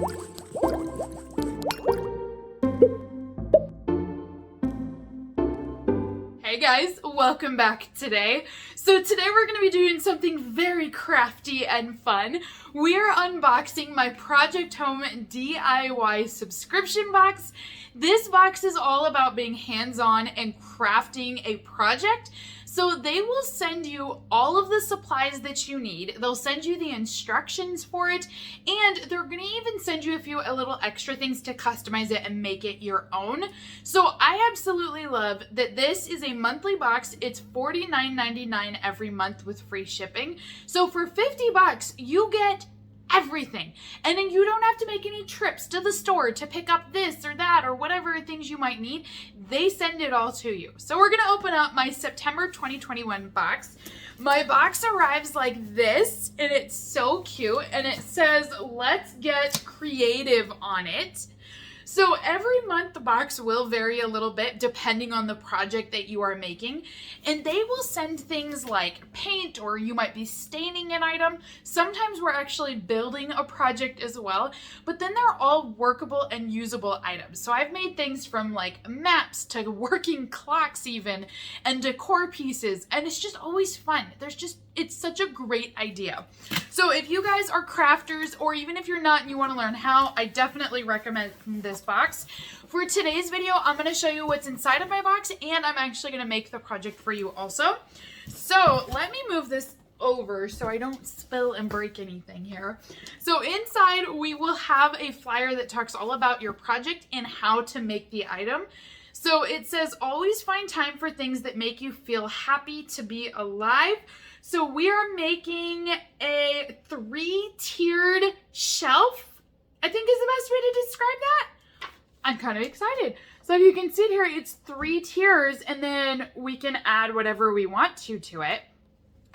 Hey guys, welcome back today. So today we're going to be doing something very crafty and fun. We are unboxing my Project Home DIY subscription box. This box is all about being hands-on and crafting a project. So they will send you all of the supplies that you need. They'll send you the instructions for it, and they're gonna even send you a little extra things to customize it and make it your own. So I absolutely love that this is a monthly box. It's $49.99 every month with free shipping. So for $50, you get everything. And then you don't have to make any trips to the store to pick up this or that or whatever things you might need. They send it all to you. So we're gonna open up my September 2021 box. My box arrives like this, and it's so cute, and it says, "Let's get creative" on it. So every month the box will vary a little bit depending on the project that you are making, and they will send things like paint, or you might be staining an item. Sometimes we're actually building a project as well, but then they're all workable and usable items. So I've made things from like maps to working clocks even, and decor pieces, and it's just always fun. It's such a great idea. So if you guys are crafters, or even if you're not and you want to learn how, I definitely recommend this box. For today's video, I'm going to show you what's inside of my box, and I'm actually going to make the project for you also. So let me move this over so I don't spill and break anything here. So inside we will have a flyer that talks all about your project and how to make the item. So it says, "Always find time for things that make you feel happy to be alive." So we are making a 3-tiered shelf, I think is the best way to describe that. I'm kind of excited. So if you can see it here, it's 3 tiers, and then we can add whatever we want to it.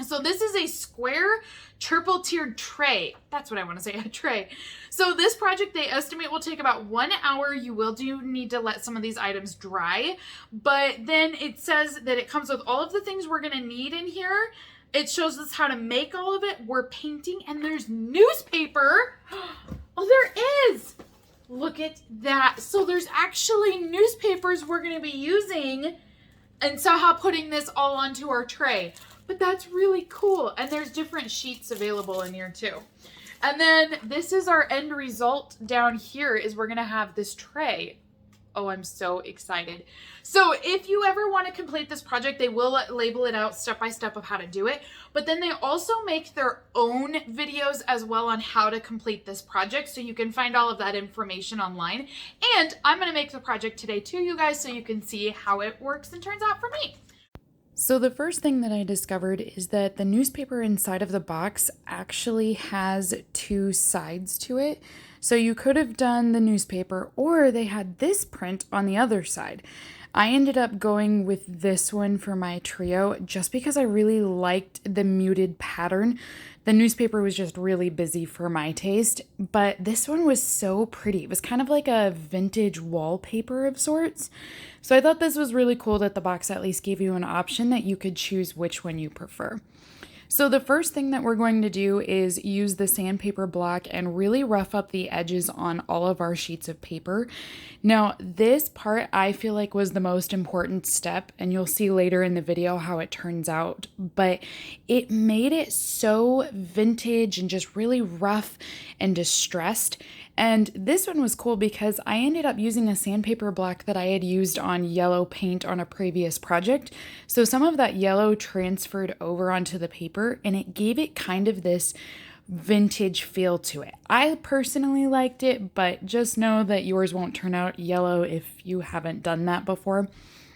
So this is a square triple tiered tray. That's what I want to say, a tray. So this project, they estimate, will take about 1 hour. You will need to let some of these items dry, but then it says that it comes with all of the things we're going to need in here. It shows us how to make all of it. We're painting, and there's newspaper. Oh, there is. Look at that. So there's actually newspapers we're going to be using and somehow putting this all onto our tray. But that's really cool. And there's different sheets available in here too. And then this is our end result down here, is we're going to have this tray. Oh, I'm so excited. So if you ever want to complete this project, they will label it out step by step of how to do it. But then they also make their own videos as well on how to complete this project. So you can find all of that information online. And I'm going to make the project today too, you guys, so you can see how it works and turns out for me. So the first thing that I discovered is that the newspaper inside of the box actually has 2 sides to it. So you could have done the newspaper, or they had this print on the other side. I ended up going with this one for my trio just because I really liked the muted pattern. The newspaper was just really busy for my taste, but this one was so pretty. It was kind of like a vintage wallpaper of sorts. So I thought this was really cool that the box at least gave you an option that you could choose which one you prefer. So the first thing that we're going to do is use the sandpaper block and really rough up the edges on all of our sheets of paper. Now, this part I feel like was the most important step, and you'll see later in the video how it turns out, but it made it so vintage and just really rough and distressed. And this one was cool because I ended up using a sandpaper block that I had used on yellow paint on a previous project. So some of that yellow transferred over onto the paper, and it gave it kind of this vintage feel to it. I personally liked it, but just know that yours won't turn out yellow if you haven't done that before.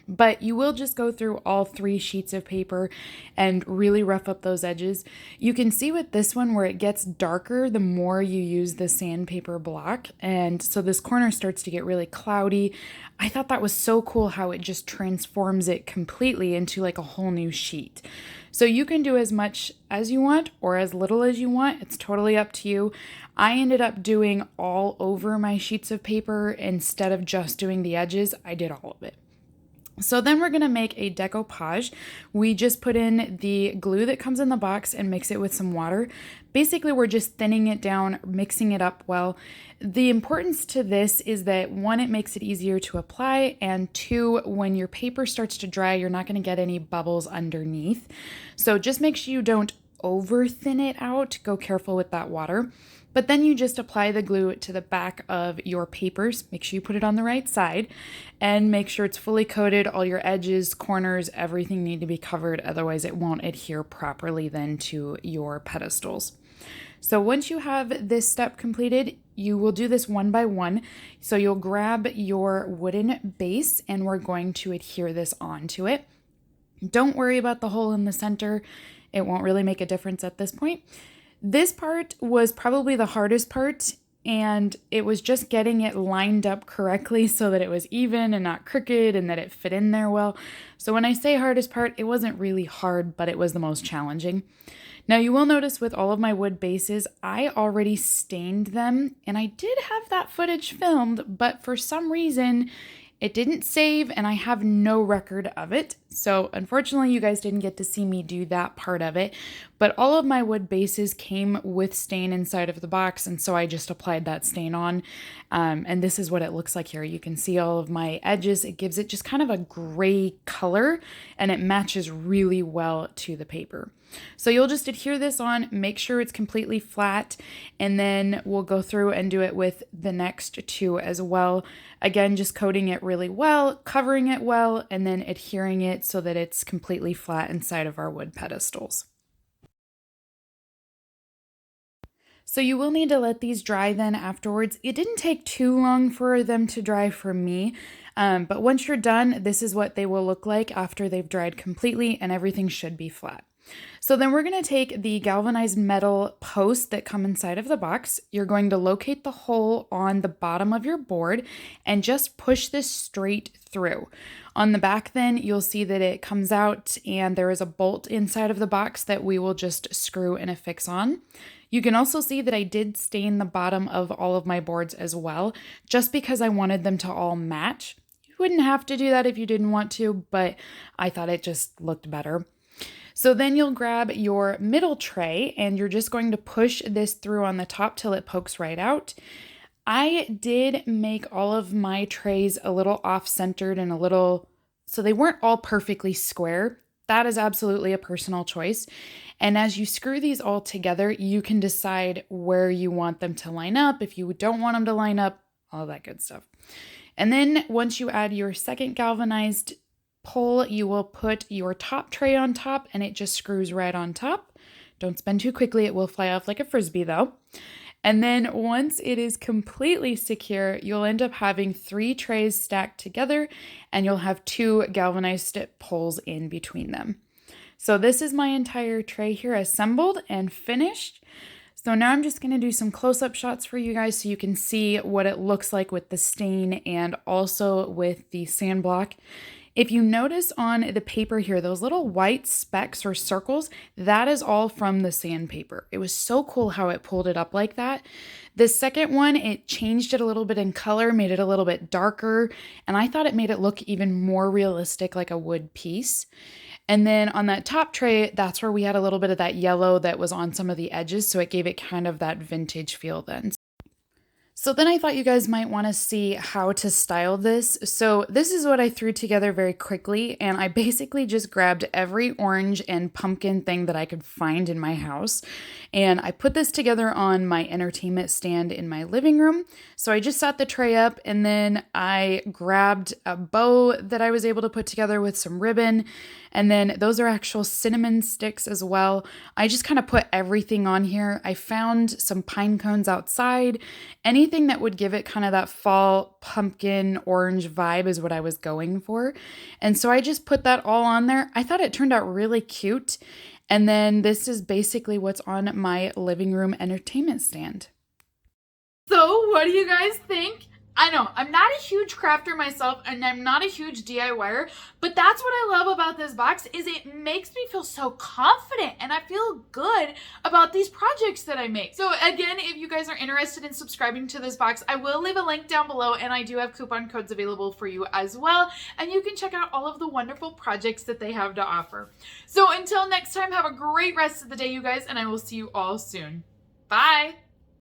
But you will just go through all 3 sheets of paper and really rough up those edges. You can see with this one where it gets darker the more you use the sandpaper block. And so this corner starts to get really cloudy. I thought that was so cool how it just transforms it completely into like a whole new sheet. So you can do as much as you want or as little as you want. It's totally up to you. I ended up doing all over my sheets of paper instead of just doing the edges. I did all of it. So then we're going to make a decoupage. We just put in the glue that comes in the box and mix it with some water. Basically, we're just thinning it down, mixing it up well. The importance to this is that one, it makes it easier to apply, and two, when your paper starts to dry, you're not going to get any bubbles underneath. So just make sure you don't over thin it out. Go careful with that water. But then you just apply the glue to the back of your papers. Make sure you put it on the right side and make sure it's fully coated. All your edges, corners, everything need to be covered. Otherwise it won't adhere properly then to your pedestals. So once you have this step completed, you will do this one by one. So you'll grab your wooden base and we're going to adhere this onto it. Don't worry about the hole in the center. It won't really make a difference at this point. This part was probably the hardest part, and it was just getting it lined up correctly so that it was even and not crooked and that it fit in there well. So when I say hardest part, it wasn't really hard, but it was the most challenging. Now you will notice with all of my wood bases, I already stained them, and I did have that footage filmed, but for some reason it didn't save and I have no record of it. So unfortunately you guys didn't get to see me do that part of it, but all of my wood bases came with stain inside of the box, and so I just applied that stain on. And this is what it looks like here. You can see all of my edges. It gives it just kind of a gray color and it matches really well to the paper. So you'll just adhere this on, make sure it's completely flat, and then we'll go through and do it with the next two as well. Again, just coating it really well, covering it well, and then adhering it so that it's completely flat inside of our wood pedestals. So you will need to let these dry then afterwards. It didn't take too long for them to dry for me, but once you're done, this is what they will look like after they've dried completely, and everything should be flat. So then we're going to take the galvanized metal posts that come inside of the box. You're going to locate the hole on the bottom of your board and just push this straight through. On the back then, you'll see that it comes out and there is a bolt inside of the box that we will just screw and affix on. You can also see that I did stain the bottom of all of my boards as well, just because I wanted them to all match. You wouldn't have to do that if you didn't want to, but I thought it just looked better. So then you'll grab your middle tray and you're just going to push this through on the top till it pokes right out. I did make all of my trays a little off-centered and so they weren't all perfectly square. That is absolutely a personal choice. And as you screw these all together, you can decide where you want them to line up, if you don't want them to line up, all that good stuff. And then once you add your second galvanized pole, you will put your top tray on top and it just screws right on top. Don't spin too quickly, it will fly off like a frisbee though. And then once it is completely secure, you'll end up having 3 trays stacked together and you'll have 2 galvanized poles in between them. So this is my entire tray here assembled and finished. So now I'm just going to do some close-up shots for you guys so you can see what it looks like with the stain and also with the sand block. If you notice on the paper here, those little white specks or circles, that is all from the sandpaper. It was so cool how it pulled it up like that. The second one, it changed it a little bit in color, made it a little bit darker, and I thought it made it look even more realistic like a wood piece. And then on that top tray, that's where we had a little bit of that yellow that was on some of the edges, so it gave it kind of that vintage feel then. So then I thought you guys might want to see how to style this. So this is what I threw together very quickly, and I basically just grabbed every orange and pumpkin thing that I could find in my house, and I put this together on my entertainment stand in my living room. So I just set the tray up, and then I grabbed a bow that I was able to put together with some ribbon, and then those are actual cinnamon sticks as well. I just kind of put everything on here. I found some pine cones outside. Anything that would give it kind of that fall pumpkin orange vibe is what I was going for. And so I just put that all on there. I thought it turned out really cute. And then this is basically what's on my living room entertainment stand. So what do you guys think? I know, I'm not a huge crafter myself and I'm not a huge DIYer, but that's what I love about this box is it makes me feel so confident and I feel good about these projects that I make. So again, if you guys are interested in subscribing to this box, I will leave a link down below and I do have coupon codes available for you as well. And you can check out all of the wonderful projects that they have to offer. So until next time, have a great rest of the day, you guys, and I will see you all soon. Bye!